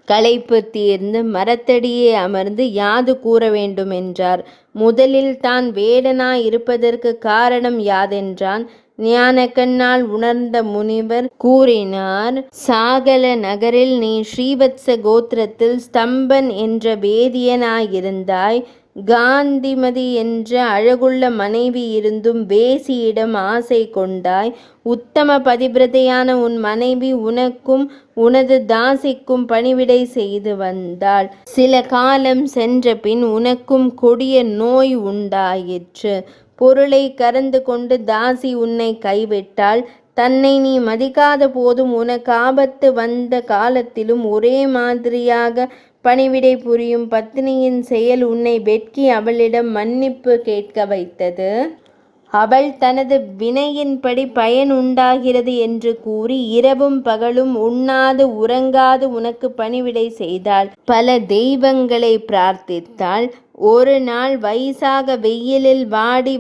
களைப்பு தீர்ந்து மரத்தடியே அமர்ந்து யாது கூற வேண்டும் என்றார். முதலில் தான் வேடனாய் இருப்பதற்கு காரணம் யாதென்றான். ஞான கண்ணால் உணர்ந்த முனிவர் கூறினார். சாகல நகரில் நீ ஸ்ரீவத்ச கோத்திரத்தில் ஸ்தம்பன் என்ற வேதியனாயிருந்தாய். காந்திமதி என்ற அழகுள்ள மனைவி இருந்தும் வேசியிடம் ஆசை கொண்டாய். உத்தம பதிபிரதையான உன் மனைவி உனக்கும் உனது தாசிக்கும் பணிவிடை செய்து வந்தாள். சில காலம் சென்ற பின் உனக்கும் கொடிய நோய் உண்டாயிற்று. பொருளை கறந்து கொண்டு தாசி உன்னை கைவிட்டாள். தன்னை நீ மதிக்காத போதும் உனக்கு ஆபத்து வந்த காலத்திலும் ஒரே மாதிரியாக பணிவிடை புரியும் பத்தினியின் செயல் உன்னை வெட்கி அவளிடம் மன்னிப்பு கேட்க வைத்தது. அவள் தனது வினையின்படி பயன் உண்டாகிறது என்று கூறி இரவும் பகலும் உண்ணாது உறங்காது உனக்கு பணிவிடை செய்தாள். பல தெய்வங்களை பிரார்த்தித்தாள். ஒரு நாள் வைசாக வெயிலில் வாடி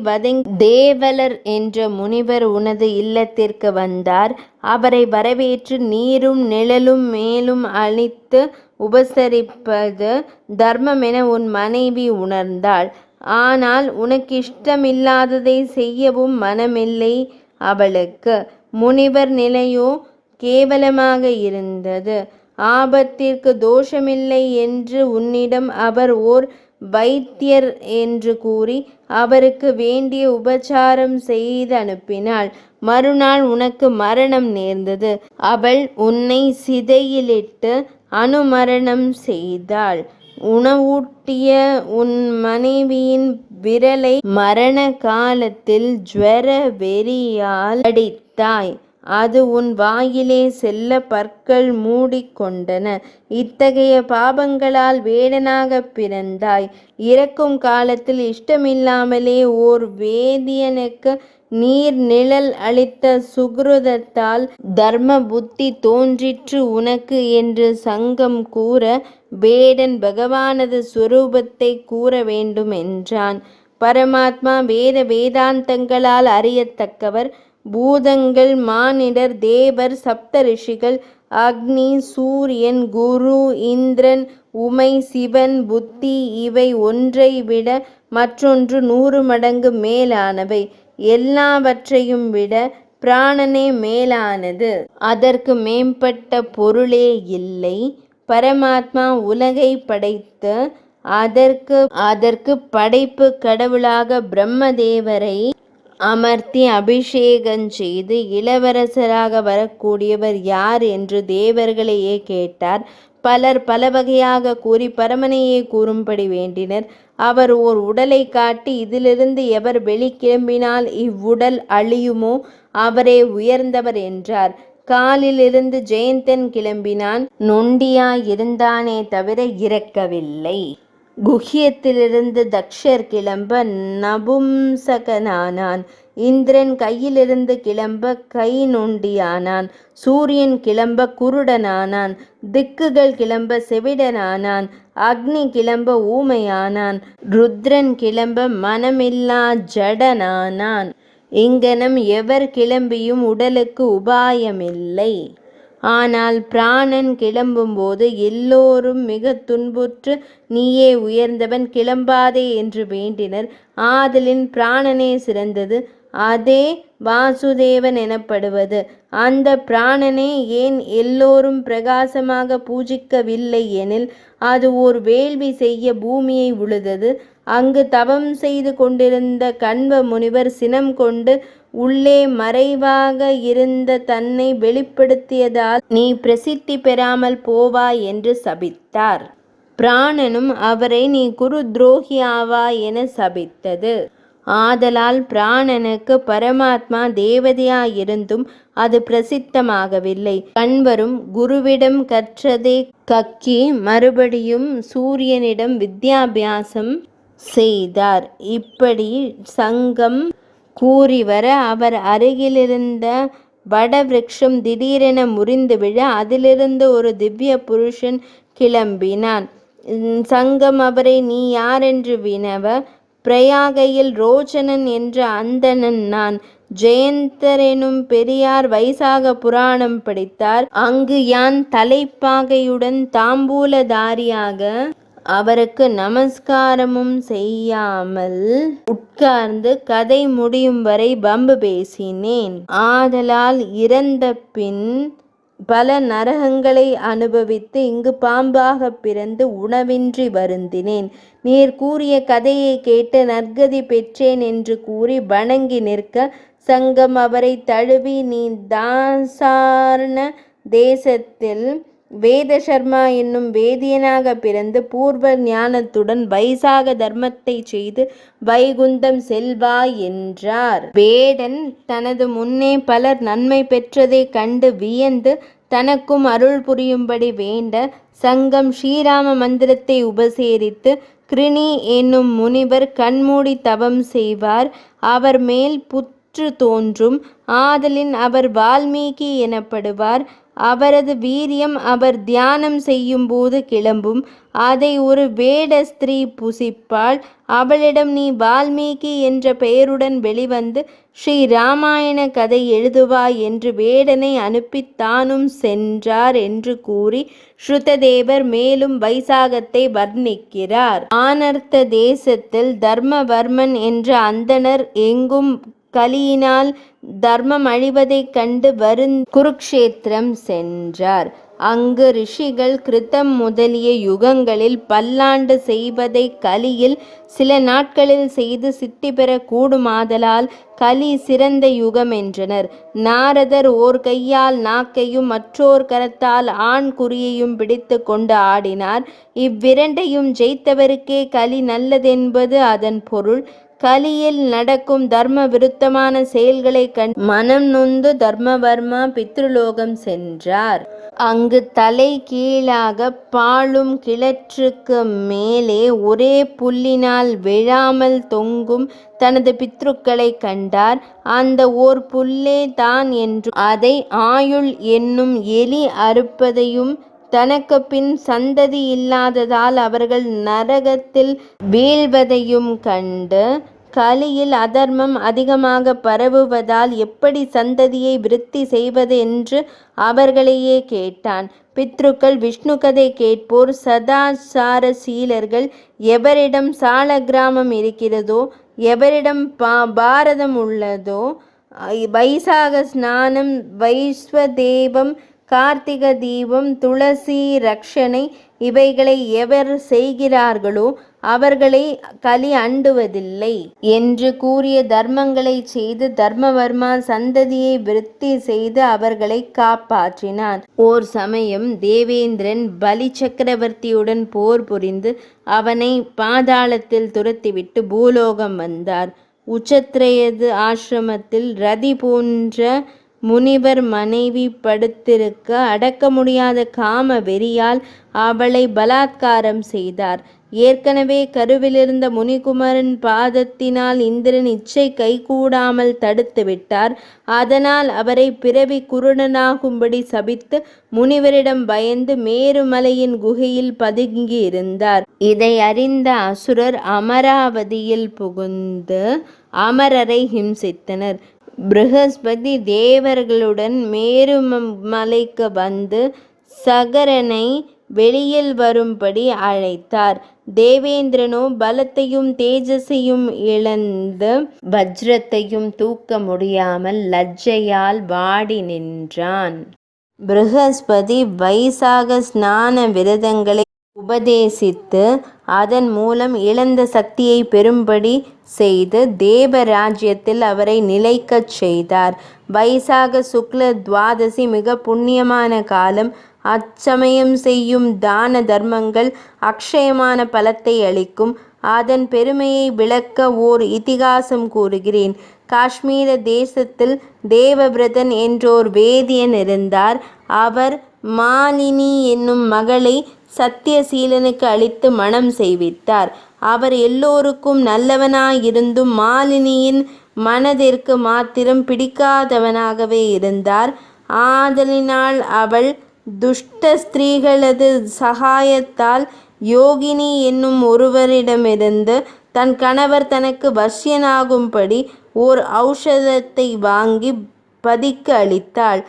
தேவலர் என்ற முனிவர் உனது இல்லத்திற்கு வந்தார். அவரை வரவேற்று நீரும் நிழலும் மேலும் அளித்து உபசரிப்பது தர்மம் என உன் மனைவி உணர்ந்தாள். ஆனால் உனக்கு இஷ்டமில்லாததை செய்யவும் மனமில்லை அவளுக்கு. முனிவர் நிலையோ கேவலமாக இருந்தது. ஆபத்திற்கு தோஷமில்லை என்று உன்னிடம் அவர் ஓர் வைத்தியர் என்று கூறி அவருக்கு வேண்டிய உபச்சாரம் செய்து அனுப்பினாள். மறுநாள் உனக்கு மரணம் நேர்ந்தது. அவள் உன்னை சிதையிலிட்டு அனுமரணம் செய்தாள். உணவூட்டிய உன் மனைவியின் விரலை மரண காலத்தில் ஜ்வர வெறியால் அடித்தாய். அது உன் வாயிலே செல்ல பற்கள் மூடிக்கொண்டன. இத்தகைய பாபங்களால் வேடனாகப் பிறந்தாய். இறக்கும் காலத்தில் இஷ்டமில்லாமலே ஓர் வேதியனுக்கு நீர் நிழல் அளித்த சுக்ருதத்தால் தர்ம புத்தி தோன்றிற்று உனக்கு என்று சங்கம் கூற, வேடன் பகவானது ஸ்வரூபத்தை கூற வேண்டும் என்றான். பரமாத்மா வேத வேதாந்தங்களால் அறியத்தக்கவர். பூதங்கள், மானிடர், தேவர், சப்த ரிஷிகள், அக்னி, சூரியன், குரு, இந்திரன், உமை, சிவன், புத்தி இவை ஒன்றை விட மற்றொன்று 100 மடங்கு மேலானவை. எல்லாவற்றையும் விட பிராணனே மேலானது. அதற்கு மேம்பட்ட பொருளே இல்லை. பரமாத்மா உலகை படைத்து அதற்கு படைப்பு கடவுளாக பிரம்மதேவரை அமர்த்தி அபிஷேகம் செய்து இளவரசராக வரக்கூடியவர் யார் என்று தேவர்களையே கேட்டார். பலர் பல வகையாக கூறி பரமனையே கூறும்படி வேண்டினர். அவர் ஓர் உடலை காட்டி, இதிலிருந்து எவர் வெளிக்கிளம்பினால் இவ்வுடல் அழியுமோ அவரே உயர்ந்தவர் என்றார். காலிலிருந்து ஜெயந்தன் கிளம்பினான். நொண்டியாயிருந்தானே தவிர இறக்கவில்லை. குஹ்யத்திலிருந்து தக்ஷர் கிளம்ப நபும்சகனானான். இந்திரன் கையிலிருந்து கிளம்ப கை நொண்டியானான். சூரியன் கிளம்ப குருடனானான். திக்குகள் கிளம்ப செவிடனானான். அக்னி கிளம்ப ஊமையானான். ருத்ரன் கிளம்ப மனமில்லா ஜடனானான். இங்கனம் எவர் கிளம்பியும் உடலுக்கு உபாயமில்லை. ஆனால் பிராணன் கிளம்பும்போது எல்லோரும் மிக துன்புற்று, நீயே உயர்ந்தவன், கிளம்பாதே என்று வேண்டினர். ஆதலின் பிராணனே சிறந்தது. அதே வாசுதேவன் எனப்படுவது. அந்த பிராணனே ஏன் எல்லோரும் பிரகாசமாக பூஜிக்கவில்லை எனில், அது ஓர் வேள்வி செய்ய பூமியை உழுதது. அங்கு தவம் செய்து கொண்டிருந்த கண்வ முனிவர் சினம் கொண்டு உள்ளே மறைவாக இருந்த தன்னை வெளிப்படுத்தியதால் நீ பிரசித்தி பெறாமல் போவாய் என்று சபித்தார். பிராணனும் அவரை நீ குரு துரோகி ஆவாய் என சபித்தது. ஆதலால் பிராணனுக்கு பரமாத்மா தேவதையாயிருந்தும் அது பிரசித்தமாகவில்லை. கண்வரும் குருவிடம் கற்றதை கக்கி மறுபடியும் சூரியனிடம் வித்யாபியாசம் செய்தார். இப்படி சங்கம் கூறிவர அவர் அருகிலிருந்த வடவிருட்சம் திடீரென முறிந்து விழ அதிலிருந்து ஒரு திவ்ய புருஷன் கிளம்பினான். சங்கம் அவரை நீ யாரென்று வினவ, பிரயாகையில் ரோச்சனன் என்ற அந்தணன் நான். ஜெயந்தரெனும் பெரியார் வைசாக புராணம் படித்தார். அங்கு யான் தலைப்பாகையுடன் தாம்பூலதாரியாக அவருக்கு நமஸ்காரமும் செய்யாமல் உட்கார்ந்து கதை முடியும் வரை பம்பு பேசினேன். ஆதலால் இறந்த பின் பல நரகங்களை அனுபவித்து இங்கு பாம்பாக பிறந்து உணவின்றி வருந்தினேன். நீர் கூறிய கதையை கேட்டு நற்கதி பெற்றேன் என்று கூறி வணங்கி நிற்க, சங்கம் அவரை தழுவி, நீ தாசார்ண தேசத்தில் வேதசர்மா என்னும் வேதியனாக பிறந்து பூர்வ ஞானத்துடன் வைசாக தர்மத்தை செய்து வைகுந்தம் செல்வாய் என்றார். வேடன் தனது முன்னே பலர் நன்மை பெற்றதை கண்டு வியந்து தனக்கும் அருள் புரியும்படி வேண்ட, சங்கம் ஸ்ரீராம மந்திரத்தை உபசேரித்து கிருணி என்னும் முனிவர் கண்மூடி தவம் செய்வார். அவர் மேல் புற்று தோன்றும். ஆதலின் அவர் வால்மீகி எனப்படுவார். அவரது வீரியம் அவர் தியானம் செய்யும் போது கிளம்பும். அதை ஒரு வேட ஸ்திரீ புசிப்பாள். அவளிடம் நீ வால்மீகி என்ற பெயருடன் வெளிவந்து ஸ்ரீ ராமாயண கதை எழுதுவாய் என்று வேடனை அனுப்பி தானும் சென்றார் என்று கூறி ஸ்ருததேவர் மேலும் வைசாகத்தை வர்ணிக்கிறார். ஆனர்த்த தேசத்தில் தர்மவர்மன் என்ற அந்தணர் எங்கும் கலியினால் தர்மம் அழிவதைக் கண்டு குருக்ஷேத்திரம் சென்றார். அங்கு ரிஷிகள் கிருத்தம் முதலிய யுகங்களில் பல்லாண்டு செய்வதை கலியில் சில நாட்களில் செய்து சித்தி பெற கூடுமாதலால் கலி சிறந்த யுகம் என்றனர். நாரதர் ஓர் கையால் நாக்கையும் மற்றோர் கரத்தால் ஆண் குறியையும் பிடித்து கொண்டு ஆடினார். இவ்விரண்டையும் ஜெயித்தவருக்கே கலி நல்லதென்பது அதன் பொருள். கலியில் நடக்கும் தர்ம விருத்தமான செயல்களை கண்டு மனம் நொந்து தர்மவர்மா பித்ருலோகம் சென்றார். அங்கு தலை கீழாக பாழும் கிணற்றுக்கு மேலே ஒரே புல்லினால் விழாமல் தொங்கும் தனது பித்ருக்களை கண்டார். அந்த ஓர் புல்லே தான் என்றும் அதை ஆயுள் என்னும் எலி அறுப்பதையும் தனக்கு பின் சந்ததி இல்லாததால் அவர்கள் நரகத்தில் வீழ்வதையும் கண்டு கலியில் அதர்மம் அதிகமாக பரவுவதால் எப்படி சந்ததியை விருத்தி செய்வது என்று அவர்களையே கேட்டான். பித்ருக்கள் விஷ்ணு கதை கேட்போர் சதாச்சாரசீலர்கள். எவரிடம் சால கிராமம் இருக்கிறதோ, எவரிடம் பாரதம் உள்ளதோ, வைசாக ஸ்நானம், வைஸ்வதேவம், கார்த்திக தீபம், துளசி ரக்ஷணை இவைகளை எவர் செய்கிறார்களோ அவர்களை கலி அண்டுவதில்லை என்று கூறிய தர்மங்களை செய்து தர்மவர்மா சந்ததியை விருத்தி செய்து அவர்களை காப்பாற்றினான். ஓர் சமயம் தேவேந்திரன் பலி சக்கரவர்த்தியுடன் போர் புரிந்து அவனை பாதாளத்தில் துரத்திவிட்டு பூலோகம் வந்தார். உச்சத்ரயது ஆசிரமத்தில் ரதி போன்ற முனிவர் மனைவி படுத்திருக்க அடக்க முடியாத காம வெறியால் அவளை பலாத்காரம் செய்தார். ஏற்கனவே கருவிலிருந்த முனிகுமரன் பாதத்தினால் இந்திரன் இச்சை கைகூடாமல் தடுத்து விட்டார். அதனால் அவரை பிறவி குருடனாகும்படி சபித்து முனிவரிடம் பயந்து மேருமலையின் குகையில் பதுங்கியிருந்தார். இதை அறிந்த அசுரர் அமராவதியில் புகுந்து அமரரை ஹிம்சித்தனர். ப்ரஹஸ்பதி தேவர்களுடன் மேருமலைக்கு வந்து சகரனை வெளியில் வரும்படி அழைத்தார். தேவேந்திரனோ பலத்தையும் தேஜஸையும் இழந்து வஜ்ரத்தையும் தூக்க முடியாமல் லஜ்ஜையால் வாடி நின்றான். ப்ரஹஸ்பதி வைசாக ஸ்நான விரதங்களை உபதேசித்து அதன் மூலம் இழந்த சக்தியை பெறும்படி செய்து தேவராஜ்யத்தில் அவரை நிலைக்கச் செய்தார். வைசாக சுக்ல துவாதசி மிக புண்ணியமான காலம். அச்சமயம் செய்யும் தான தர்மங்கள் அக்ஷயமான பலத்தை அளிக்கும். அதன் பெருமையை விளக்க ஓர் இதிகாசம் கூறுகிறேன். காஷ்மீர தேசத்தில் தேவவிரதன் என்றோர் வேதியன் இருந்தார். அவர் மாலினி என்னும் மகளை சத்தியசீலனுக்கு அளித்து மணம் செய்வித்தார். அவர் எல்லோருக்கும் நல்லவனாயிருந்தும் மாலினியின் மனதிற்கு மாத்திரம் பிடிக்காதவனாகவே இருந்தார். ஆதலினால் அவள் துஷ்ட ஸ்திரீகளது சகாயத்தால் யோகினி என்னும் ஒருவரிடமிருந்து தன் கணவர் தனக்கு வசியனாகும்படி ஓர் ஔஷதத்தை வாங்கி பதிக்கு அளித்தாள்.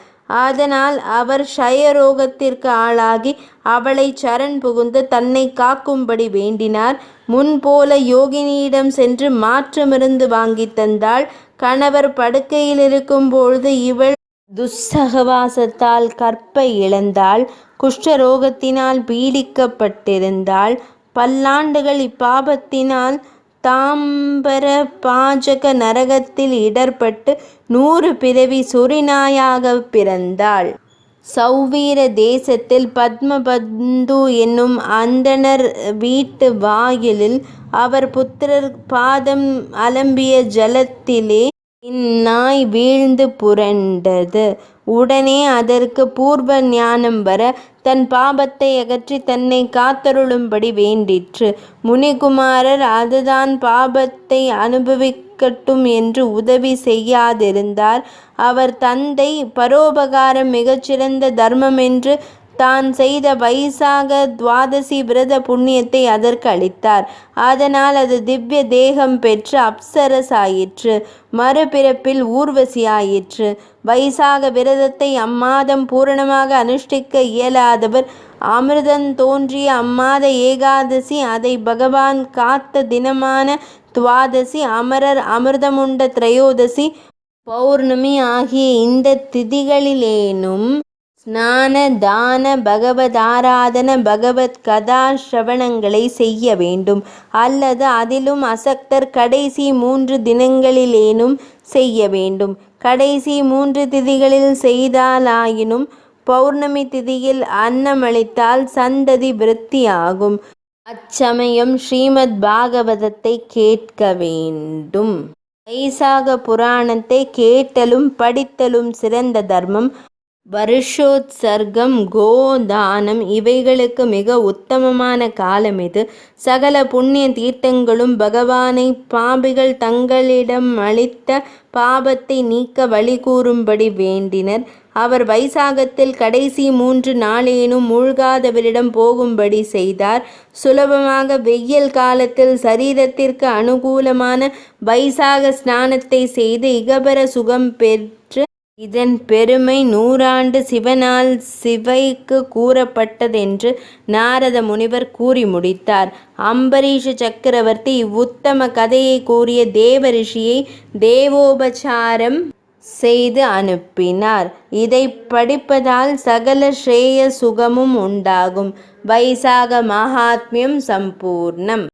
அதனால் அவர் க்ஷயரோகத்திற்கு ஆளாகி அவளை சரண் புகுந்து தன்னை காக்கும்படி வேண்டினார். முன்போல யோகினியிடம் சென்று மாற்று மருந்து வாங்கி தந்தாள். கணவர் படுக்கையில் இருக்கும் பொழுது இவள் துஸ்சகவாசத்தால் கற்பை இழந்தாள். குஷ்டரோகத்தினால் பீடிக்கப்பட்டிருந்தாள். பல்லாண்டுகள் இப்பாபத்தினால் தாம்பர பாஜக நரகத்தில் இடர்பட்டு 100 பிறவி சொரிநாயாக பிறந்தாள். சௌவீர தேசத்தில் பத்மபந்து என்னும் அந்தணர் வீட்டு வாயிலில் அவர் புத்திரர் பாதம் அலம்பிய ஜலத்திலே இந்நாய் வீழ்ந்து புரண்டது. உடனே அதற்கு பூர்வ ஞானம் வர தன் பாபத்தை அகற்றி தன்னை காத்தருளும்படி வேண்டிற்று. முனிகுமாரர் அதுதான் பாபத்தை அனுபவிக்கட்டும் என்று உதவி செய்யாதிருந்தார். அவர் தந்தை பரோபகாரம் மிகச்சிறந்த தர்மம் என்று தான் செய்த வைசாக துவாதசி விரத புண்ணியத்தை அதற்கு அளித்தார். அதனால் அது திவ்ய தேகம் பெற்று அப்சரசாயிற்று. மறுபிறப்பில் ஊர்வசியாயிற்று. வைசாக விரதத்தை அம்மாதம் பூரணமாக அனுஷ்டிக்க இயலாதவர் அமிர்தம் தோன்றிய அம்மாத ஏகாதசி, அதை பகவான் காத்த தினமான துவாதசி, அமரர் அமிர்தமுண்ட திரையோதசி, பௌர்ணமி ஆகிய இந்த திதிகளிலேனும் ஸ்நான தான பகவதாராதன பகவத் கதா ஸ்ரவணங்களை செய்ய வேண்டும். அல்லது அதிலும் அசக்தர் கடைசி 3 தினங்களிலேனும் செய்ய வேண்டும். கடைசி 3 திதிகளில் செய்தாலாயினும் பௌர்ணமி திதியில் அன்னமளித்தால் சந்ததி விருத்தியாகும். அச்சமயம் ஸ்ரீமத் பாகவதத்தை கேட்க வேண்டும். வைசாக புராணத்தை கேட்டலும் படித்தலும் சிறந்த தர்மம். வருஷோத்சர்க்கம், கோதானம் இவைகளுக்கு மிக உத்தமமான காலம் இது. சகல புண்ணிய தீர்த்தங்களும் பகவானை பாபிகள் தங்களிடம் அளித்த பாபத்தை நீக்க வழி கூறும்படி வேண்டினர். அவர் வைசாகத்தில் கடைசி 3 நாளேனும் மூழ்காதவரிடம் போகும்படி செய்தார். சுலபமாக வெயில் காலத்தில் சரீரத்திற்கு அனுகூலமான வைசாக ஸ்நானத்தை செய்து இகபர சுகம் பெற்று இதன் பெருமை 100 ஆண்டு சிவனால் சிவைக்கு கூறப்பட்டதென்று நாரத முனிவர் கூறி முடித்தார். அம்பரீஷ சக்கரவர்த்தி இவ்வுத்தம கதையை கூறிய தேவ ரிஷியை தேவோபசாரம் செய்து அனுப்பினார். இதை படிப்பதால் சகல ஸ்ரேய சுகமும் உண்டாகும். வைசாக மகாத்மியம் சம்பூர்ணம்.